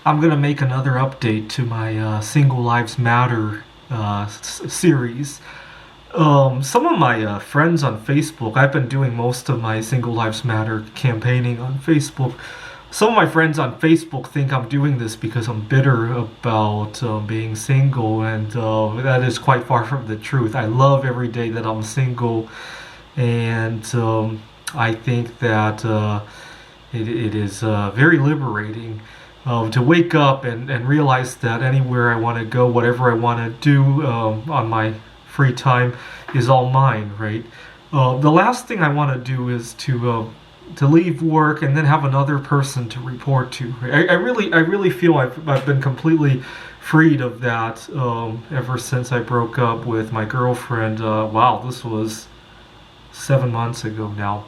I'm gonna make another update to my Single Lives Matter series. Some of my friends on Facebook, I've been doing most of my Single Lives Matter campaigning on Facebook. Some of my friends on Facebook think I'm doing this because I'm bitter about being single, and that is quite far from the truth. I love every day that I'm single, and I think that it is very liberating to wake up and realize that anywhere I want to go, whatever I want to do on my free time is all mine, right? The last thing I want to do is to leave work and then have another person to report to. I really feel I've been completely freed of that ever since I broke up with my girlfriend. Wow, this was 7 months ago now.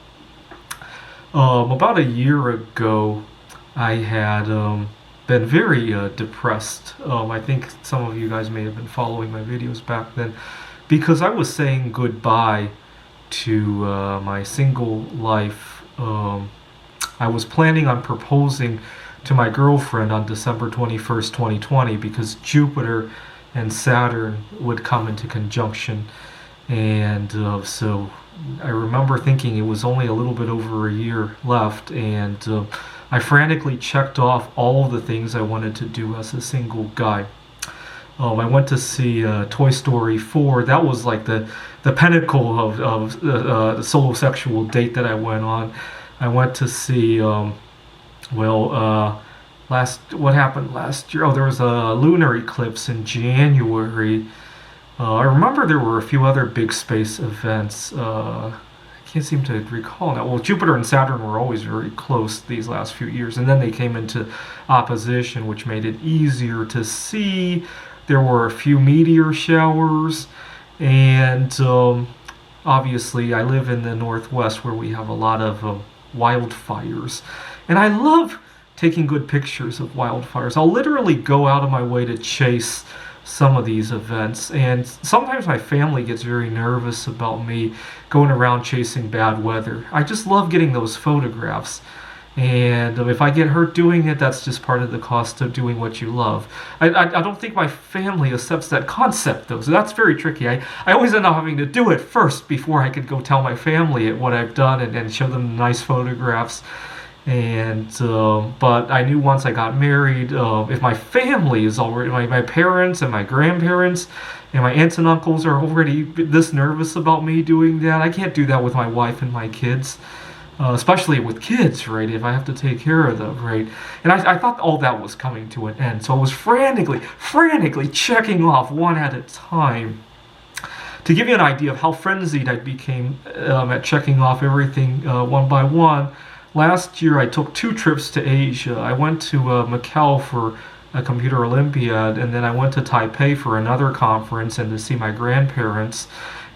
About a year ago, I had been very depressed. I think some of you guys may have been following my videos back then, because I was saying goodbye to my single life. I was planning on proposing to my girlfriend on December 21st, 2020, because Jupiter and Saturn would come into conjunction. And so I remember thinking it was only a little bit over a year left, and I frantically checked off all of the things I wanted to do as a single guy. I went to see Toy Story 4. That was like the pinnacle of the solo sexual date that I went on. I went to see, what happened last year? Oh, there was a lunar eclipse in January. I remember there were a few other big space events. I can't seem to recall now. Well, Jupiter and Saturn were always very close these last few years, and then they came into opposition, which made it easier to see. There were a few meteor showers, and obviously I live in the Northwest, where we have a lot of wildfires, and I love taking good pictures of wildfires. I'll literally go out of my way to chase some of these events, and sometimes my family gets very nervous about me going around chasing bad weather. I just love getting those photographs, and if I get hurt doing it, that's just part of the cost of doing what you love. I don't think my family accepts that concept, though, so that's very tricky. I always end up having to do it first before I could go tell my family what I've done and show them nice photographs. And but I knew once I got married, if my family is already, my parents and my grandparents and my aunts and uncles are already this nervous about me doing that, I can't do that with my wife and my kids, especially with kids, right? If I have to take care of them, right? And I thought all that was coming to an end, so I was frantically checking off one at a time. To give you an idea of how frenzied I became at checking off everything one by one, last year I took 2 trips to Asia. I went to Macau for a computer Olympiad, and then I went to Taipei for another conference and to see my grandparents.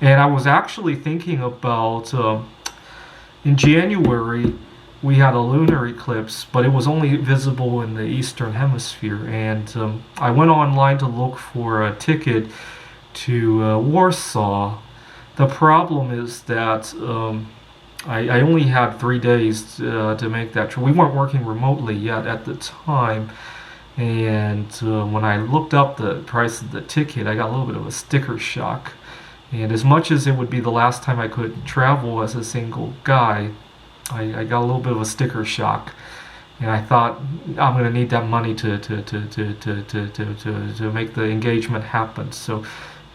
And I was actually thinking about, in January, we had a lunar eclipse, but it was only visible in the Eastern Hemisphere. And I went online to look for a ticket to Warsaw. The problem is that I only had 3 days to make that trip. We weren't working remotely yet at the time, and when I looked up the price of the ticket, I got a little bit of a sticker shock. And as much as it would be the last time I could travel as a single guy, I got a little bit of a sticker shock, and I thought I'm going to need that money to make the engagement happen. So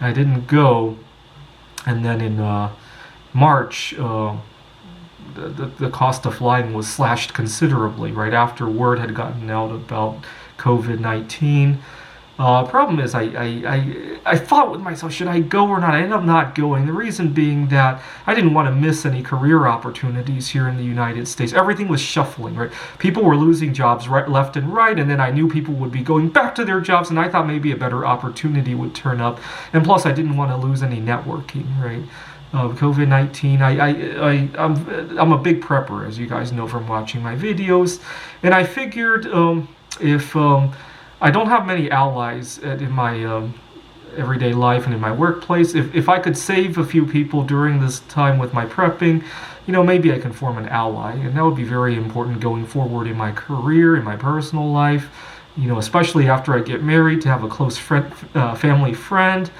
I didn't go, and then in March. The cost of flying was slashed considerably right after word had gotten out about COVID-19. Problem is, I thought with myself, should I go or not? I ended up not going. The reason being that I didn't want to miss any career opportunities here in the United States. Everything was shuffling, right? People were losing jobs right, left and right, and then I knew people would be going back to their jobs, and I thought maybe a better opportunity would turn up. And plus, I didn't want to lose any networking, right? COVID-19. I'm a big prepper, as you guys know from watching my videos, and I figured if I don't have many allies in my everyday life and in my workplace, if I could save a few people during this time with my prepping, maybe I can form an ally, and that would be very important going forward in my career, in my personal life, especially after I get married, to have a close friend, family friend,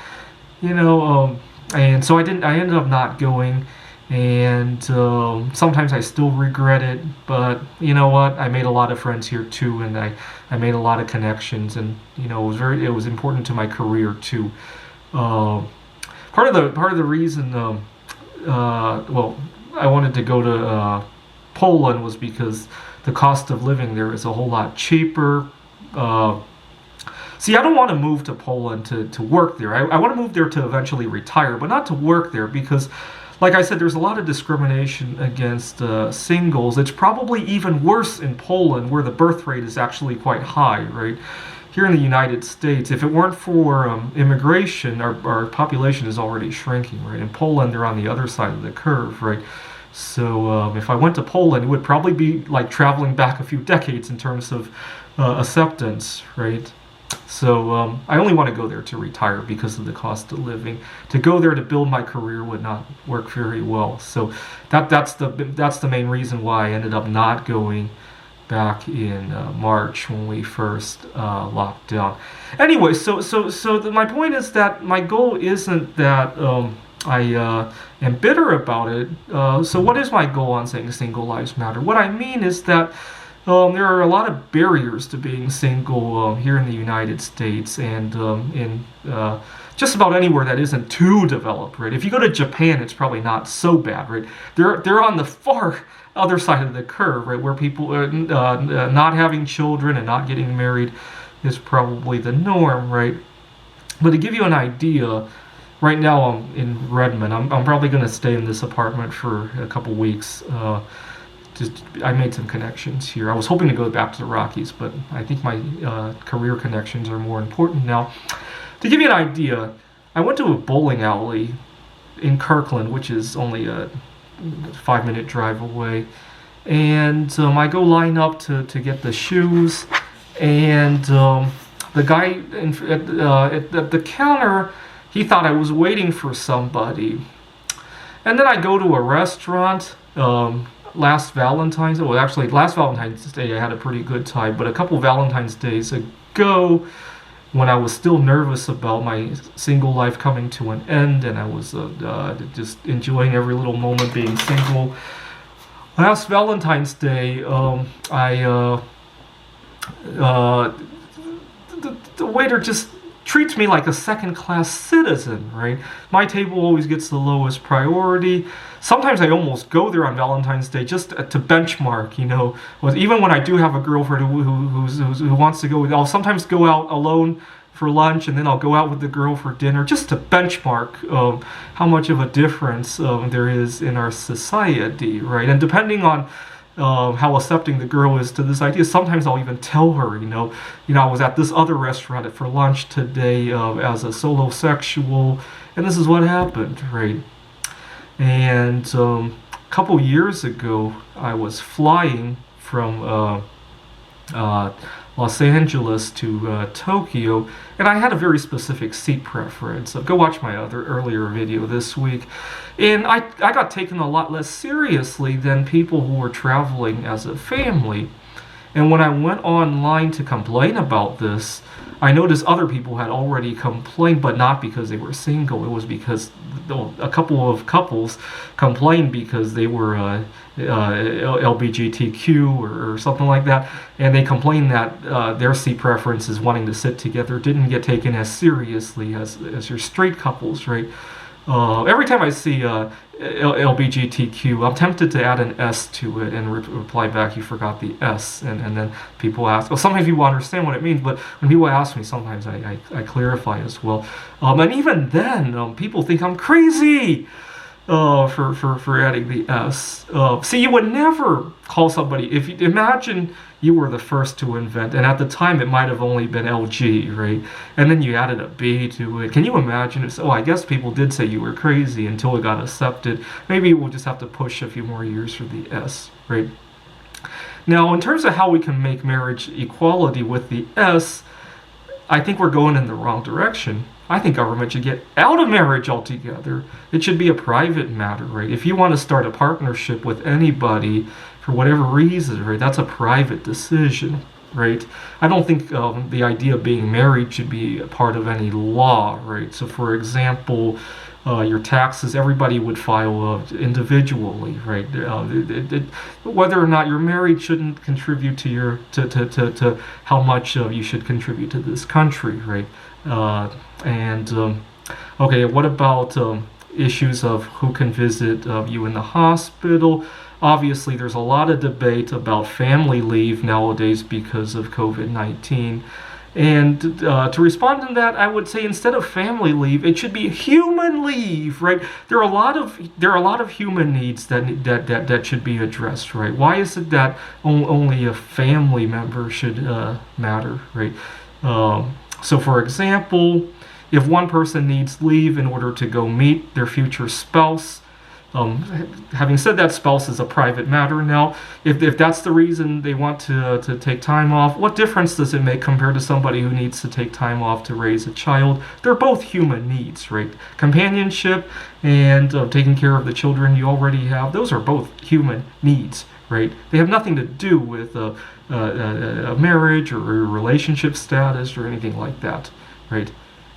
and so I ended up not going, and sometimes I still regret it, but you know what? I made a lot of friends here too, and I made a lot of connections, and it was important to my career too. Uh, part of the reason, well, I wanted to go to Poland was because the cost of living there is a whole lot cheaper. Uh, See, I don't want to move to Poland to work there. I want to move there to eventually retire, but not to work there because, like I said, there's a lot of discrimination against singles. It's probably even worse in Poland, where the birth rate is actually quite high, right? Here in the United States, if it weren't for immigration, our population is already shrinking, right? In Poland, they're on the other side of the curve, right? So if I went to Poland, it would probably be like traveling back a few decades in terms of acceptance, right? So I only want to go there to retire because of the cost of living. To go there to build my career would not work very well. So that's the main reason why I ended up not going back in March when we first locked down. Anyway, my point is that my goal isn't that I am bitter about it. So what is my goal on saying single lives matter? What I mean is that there are a lot of barriers to being single here in the United States and in just about anywhere that isn't too developed, right? If you go to Japan, it's probably not so bad, right? They're on the far other side of the curve, right? Where people not having children and not getting married is probably the norm, right? But to give you an idea, right now I'm in Redmond. I'm probably going to stay in this apartment for a couple weeks. I made some connections here. I was hoping to go back to the Rockies, but I think my career connections are more important now. To give you an idea, I went to a bowling alley in Kirkland, which is only a 5-minute drive away, and I go line up to get the shoes, and the guy at the counter, he thought I was waiting for somebody, and then I go to a restaurant. Last Valentine's Day I had a pretty good time, but a couple Valentine's days ago, when I was still nervous about my single life coming to an end and I was just enjoying every little moment being single, last Valentine's Day the waiter just treats me like a second-class citizen, right? My table always gets the lowest priority. Sometimes I almost go there on Valentine's Day just to benchmark, even when I do have a girlfriend who wants to go, I'll sometimes go out alone for lunch, and then I'll go out with the girl for dinner just to benchmark how much of a difference there is in our society, right? And depending on how accepting the girl is to this idea, sometimes I'll even tell her, I was at this other restaurant for lunch today as a solo sexual, and this is what happened, right? And a couple years ago, I was flying from Los Angeles to Tokyo, and I had a very specific seat preference. Go watch my earlier video this week. And I got taken a lot less seriously than people who were traveling as a family. And when I went online to complain about this, I noticed other people had already complained, but not because they were single. It was because a couple of couples complained because they were LGBTQ or something like that, and they complained that their seat preferences, wanting to sit together, didn't get taken as seriously as your straight couples, right? Every time I see LGBTQ, I'm tempted to add an S to it and reply back, you forgot the S. And then people ask, well, sometimes people understand what it means, but when people ask me, sometimes I clarify as well. And even then, people think I'm crazy for adding the S. See, you would never call somebody, if you imagine you were the first to invent, and at the time it might have only been LG, right? And then you added a B to it. Can you imagine? I guess people did say you were crazy until it got accepted. Maybe we'll just have to push a few more years for the S, right? Now, in terms of how we can make marriage equality with the S, I think we're going in the wrong direction. I think government should get out of marriage altogether. It should be a private matter, right? If you want to start a partnership with anybody, for whatever reason, right, that's a private decision. right? I don't think the idea of being married should be a part of any law, right? So, for example, your taxes, everybody would file individually, right? Whether or not you're married shouldn't contribute to your to how much you should contribute to this country, right? And Okay, what about issues of who can visit you in the hospital? Obviously, there's a lot of debate about family leave nowadays because of COVID-19. And to respond to that, I would say instead of family leave, it should be human leave, right? There are a lot of human needs that should be addressed, right? Why is it that only a family member should matter, right? So, for example, if one person needs leave in order to go meet their future spouse, having said that, spouse is a private matter now. If that's the reason they want to take time off, what difference does it make compared to somebody who needs to take time off to raise a child? They're both human needs, right? Companionship and taking care of the children you already have, those are both human needs, right? They have nothing to do with a marriage or a relationship status or anything like that, right?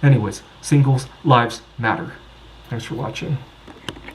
Anyways, singles' lives matter. Thanks for watching.